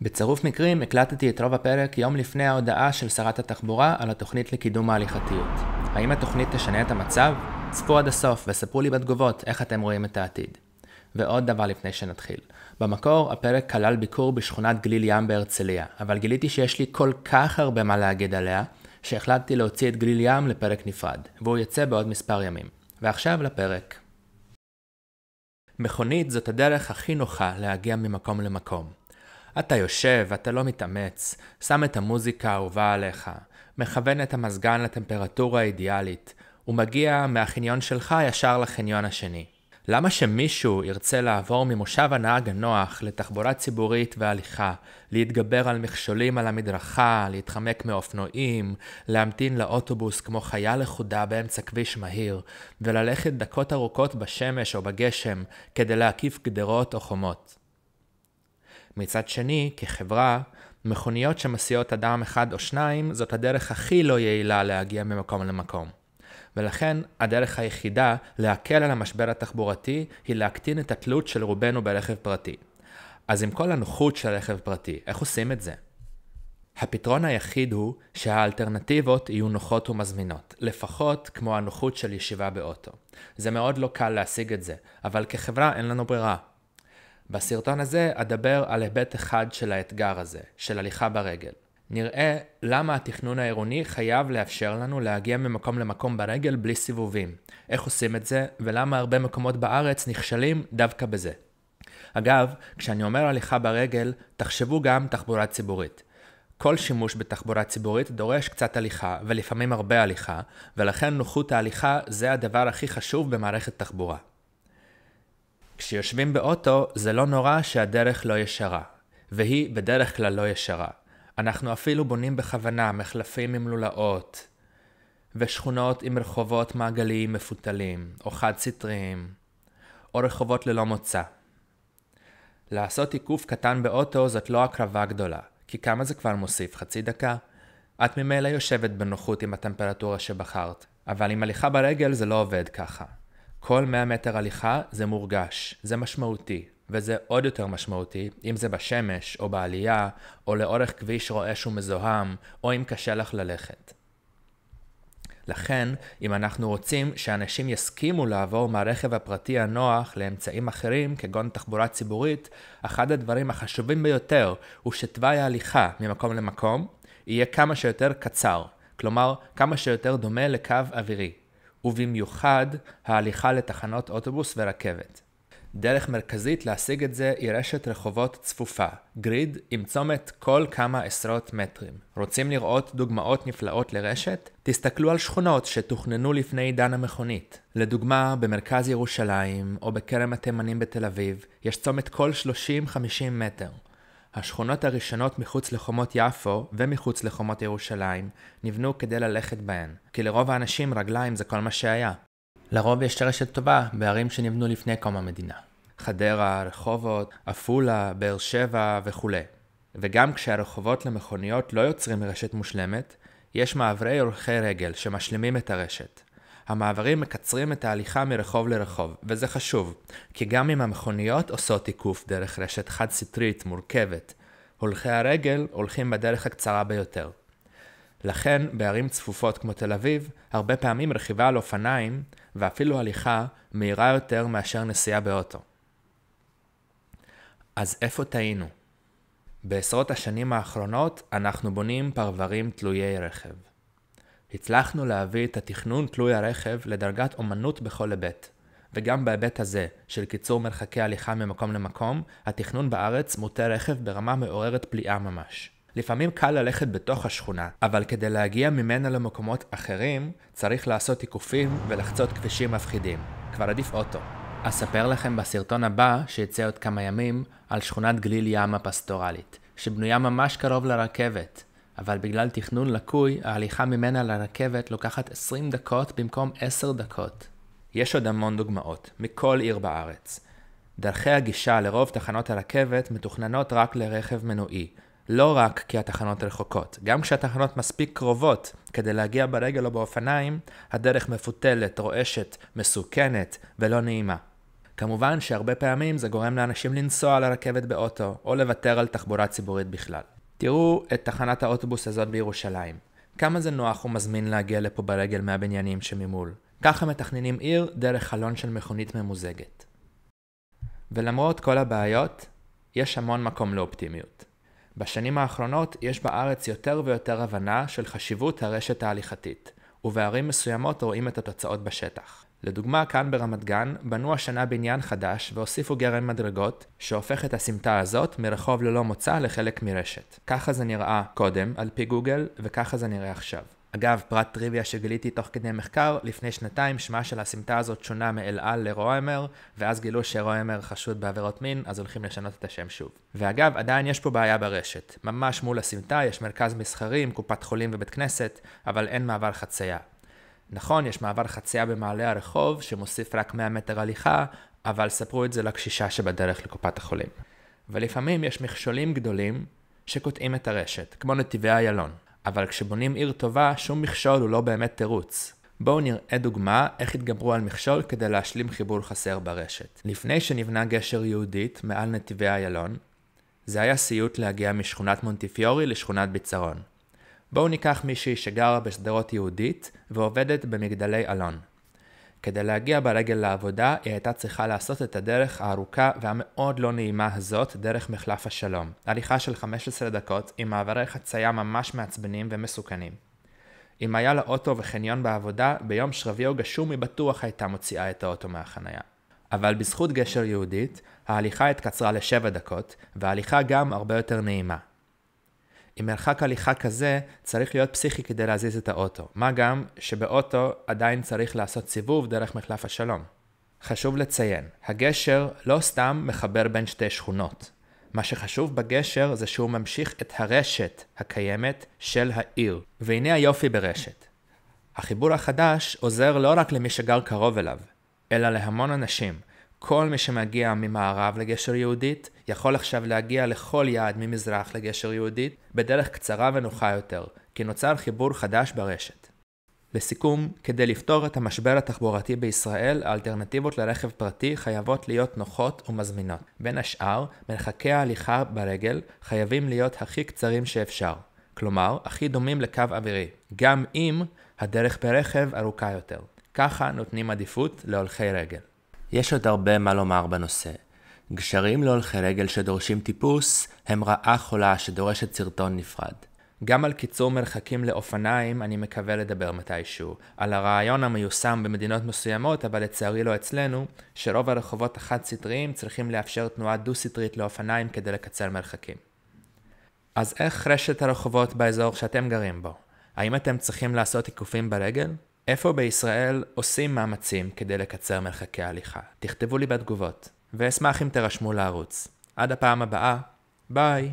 בצירוף מקרים הקלטתי את רוב הפרק יום לפני ההודעה של שרת התחבורה על התוכנית לקידום ההליכתיות. האם התוכנית תשנה את המצב? צפו עד הסוף וספרו לי בתגובות איך אתם רואים את העתיד. ועוד דבר לפני שנתחיל. במקור הפרק כלל ביקור בשכונת גליל ים בהרצליה, אבל גיליתי שיש לי כל כך הרבה מה להגיד עליה, שהחלטתי להוציא את גליל ים לפרק נפרד, והוא יצא בעוד מספר ימים. ועכשיו לפרק. מכונית זאת הדרך הכי נוחה להגיע ממקום למקום. אתה יושב, אתה לא מתאמץ, שם את המוזיקה האהובה עליך, מכוון את המזגן לטמפרטורה האידיאלית, ומגיע מהחניון שלך ישר לחניון השני. למה שמישהו ירצה לעבור ממושב הנהג הנוח לתחבורה ציבורית והליכה, להתגבר על מכשולים על המדרכה, להתחמק מאופנועים, להמתין לאוטובוס כמו חיה לחודה באמצע כביש מהיר, וללכת דקות ארוכות בשמש או בגשם כדי להקיף גדרות או חומות? מצד שני, כחברה, מכוניות שמסיעות אדם אחד או שניים זאת הדרך הכי לא יעילה להגיע ממקום למקום. ולכן הדרך היחידה להקל על המשבר התחבורתי היא להקטין את התלות של רובנו ברכב פרטי. אז עם כל הנוחות של רכב פרטי, איך עושים את זה? הפתרון היחיד הוא שהאלטרנטיבות יהיו נוחות ומזמינות, לפחות כמו הנוחות של ישיבה באוטו. זה מאוד לא קל להשיג את זה, אבל כחברה אין לנו ברירה. בסרטון הזה אדבר על היבט אחד של האתגר הזה, של הליכה ברגל. נראה למה התכנון העירוני חייב לאפשר לנו להגיע ממקום למקום ברגל בלי סיבובים. איך עושים את זה ולמה הרבה מקומות בארץ נכשלים דווקא בזה. אגב, כשאני אומר הליכה ברגל, תחשבו גם תחבורה ציבורית. כל שימוש בתחבורה ציבורית דורש קצת הליכה ולפעמים הרבה הליכה, ולכן נוחות ההליכה זה הדבר הכי חשוב במערכת תחבורה. כשיושבים באוטו זה לא נורא שהדרך לא ישרה, והיא בדרך כלל לא ישרה. אנחנו אפילו בונים בכוונה מחלפים עם לולאות, ושכונות עם רחובות מעגליים מפותלים, או חד סטריים, או רחובות ללא מוצא. לעשות עיקוף קטן באוטו זאת לא הקרבה גדולה, כי כמה זה כבר מוסיף? חצי דקה? את ממילא יושבת בנוחות עם הטמפרטורה שבחרת, אבל עם הליכה ברגל זה לא עובד ככה. כל 100 מטר הליכה זה מורגש, זה משמעותי. וזה עוד יותר משמעותי, אם זה בשמש, או בעלייה, או לאורך כביש רועש ומזוהם, או אם קשה לך ללכת. לכן, אם אנחנו רוצים שאנשים יסכימו לעבור מהרכב הפרטי הנוח לאמצעים אחרים, כגון תחבורה ציבורית, אחד הדברים החשובים ביותר הוא שתוואי ההליכה ממקום למקום יהיה כמה שיותר קצר, כלומר כמה שיותר דומה לקו אווירי, ובמיוחד ההליכה לתחנות אוטובוס ורכבת. דרך מרכזית להשיג את זה היא רשת רחובות צפופה, גריד עם צומת כל כמה עשרות מטרים. רוצים לראות דוגמאות נפלאות לרשת? תסתכלו על שכונות שתוכננו לפני עידן המכונית. לדוגמה, במרכז ירושלים או בכרם התימנים בתל אביב, יש צומת כל 30-50 מטר. השכונות הראשונות מחוץ לחומות יפו ומחוץ לחומות ירושלים נבנו כדי ללכת בהן, כי לרוב האנשים רגליים זה כל מה שהיה. לרוב יש רשת טובה בערים שנבנו לפני קום המדינה. חדרה, רחובות, עפולה, באר שבע וכו'. וגם כשהרחובות למכוניות לא יוצרים רשת מושלמת, יש מעברי הולכי רגל שמשלימים את הרשת. המעברים מקצרים את ההליכה מרחוב לרחוב, וזה חשוב, כי גם אם המכוניות עושות עיקוף דרך רשת חד סטרית מורכבת, הולכי הרגל הולכים בדרך הקצרה ביותר. לכן, בערים צפופות כמו תל אביב, הרבה פעמים רכיבה על אופניים, ואפילו הליכה, מהירה יותר מאשר נסיעה באוטו. אז איפה טעינו? בעשרות השנים האחרונות, אנחנו בונים פרברים תלויי רכב. הצלחנו להביא את התכנון תלוי הרכב לדרגת אומנות בכל היבט. וגם בהיבט הזה, של קיצור מרחקי הליכה ממקום למקום, התכנון בארץ מוטה רכב ברמה מעוררת פליאה ממש. לפעמים קל ללכת בתוך השכונה, אבל כדי להגיע ממנה למקומות אחרים, צריך לעשות עיקופים ולחצות כבישים מפחידים. כבר עדיף אוטו. אספר לכם בסרטון הבא, שיצא עוד כמה ימים, על שכונת גליל ים הפסטורלית, שבנויה ממש קרוב לרכבת, אבל בגלל תכנון לקוי, ההליכה ממנה לרכבת לוקחת 20 דקות במקום 10 דקות. יש עוד המון דוגמאות, מכל עיר בארץ. דרכי הגישה לרוב תחנות הרכבת מתוכננות רק לרכב מנועי, לא רק כי התחנות רחוקות, גם כשהתחנות מספיק קרובות כדי להגיע ברגל או באופניים, הדרך מפותלת, רועשת, מסוכנת ולא נעימה. כמובן שהרבה פעמים זה גורם לאנשים לנסוע על הרכבת באוטו, או לוותר על תחבורה ציבורית בכלל. תראו את תחנת האוטובוס הזאת בירושלים. כמה זה נוח ומזמין להגיע לפה ברגל מהבניינים שממול. ככה מתכננים עיר דרך חלון של מכונית ממוזגת. ולמרות כל הבעיות, יש המון מקום לאופטימיות. בשנים האחרונות יש בארץ יותר ויותר הבנה של חשיבות הרשת ההליכתית, ובערים מסוימות רואים את התוצאות בשטח. לדוגמה, כאן ברמת גן בנו השנה בניין חדש והוסיפו גרם מדרגות שהופך את הסמטה הזאת מרחוב ללא מוצא לחלק מרשת. ככה זה נראה קודם על פי גוגל וככה זה נראה עכשיו. אגב, פרט טריוויה שגיליתי תוך כדי מחקר, לפני שנתיים שמה של הסמטה הזאת שונה מאל על לרועמר, ואז גילו שרועמר חשוד בעבירות מין, אז הולכים לשנות את השם שוב. ואגב, עדיין יש פה בעיה ברשת. ממש מול הסמטה יש מרכז מסחרי עם קופת חולים ובית כנסת, אבל אין מעבר חצייה. נכון, יש מעבר חצייה במעלה הרחוב, שמוסיף רק 100 מטר הליכה, אבל ספרו את זה לקשישה שבדרך לקופת החולים. ולפעמים יש מכשולים גדולים שקוטעים את הרשת, כמו נתיבי איילון. אבל כשבונים עיר טובה, שום מכשול הוא לא באמת תירוץ. בואו נראה דוגמה איך התגברו על מכשול כדי להשלים חיבור חסר ברשת. לפני שנבנה גשר יהודית מעל נתיבי איילון, זה היה סיוט להגיע משכונת מונטיפיורי לשכונת ביצרון. בואו ניקח מישהי שגרה בשדרות יהודית ועובדת במגדלי אלון. כדי להגיע ברגל לעבודה, היא הייתה צריכה לעשות את הדרך הארוכה והמאוד לא נעימה הזאת דרך מחלף השלום. הליכה של 15 דקות עם מעברי חצייה ממש מעצבנים ומסוכנים. אם היה לה אוטו וחניון בעבודה, ביום שרבי או גשום היא בטוח הייתה מוציאה את האוטו מהחנייה. אבל בזכות גשר יהודית, ההליכה התקצרה ל7 דקות, וההליכה גם הרבה יותר נעימה. עם מרחק הליכה כזה, צריך להיות פסיכי כדי להזיז את האוטו. מה גם שבאוטו עדיין צריך לעשות סיבוב דרך מחלף השלום. חשוב לציין, הגשר לא סתם מחבר בין שתי שכונות. מה שחשוב בגשר זה שהוא ממשיך את הרשת הקיימת של העיר. והנה היופי ברשת. החיבור החדש עוזר לא רק למי שגר קרוב אליו, אלא להמון אנשים. כל מי שמגיע ממערב לגשר יהודית יכול עכשיו להגיע לכל יעד ממזרח לגשר יהודית בדרך קצרה ונוחה יותר, כי נוצר חיבור חדש ברשת. לסיכום, כדי לפתור את המשבר התחבורתי בישראל, האלטרנטיבות לרכב פרטי חייבות להיות נוחות ומזמינות. בין השאר, מרחקי ההליכה ברגל חייבים להיות הכי קצרים שאפשר, כלומר, הכי דומים לקו אווירי, גם אם הדרך ברכב ארוכה יותר. ככה נותנים עדיפות להולכי רגל. יש עוד הרבה מה לומר בנושא. גשרים להולכי רגל שדורשים טיפוס הם רעה חולה שדורשת סרטון נפרד. גם על קיצור מרחקים לאופניים אני מקווה לדבר מתישהו. על הרעיון המיושם במדינות מסוימות, אבל לצערי לא אצלנו, שרוב הרחובות החד-סטריים צריכים לאפשר תנועה דו-סטרית לאופניים כדי לקצר מרחקים. אז איך רשת הרחובות באזור שאתם גרים בו? האם אתם צריכים לעשות עיקופים ברגל? איפה בישראל עושים מאמצים כדי לקצר מרחקי ההליכה? תכתבו לי בתגובות, ואשמח אם תרשמו לערוץ. עד הפעם הבאה, ביי!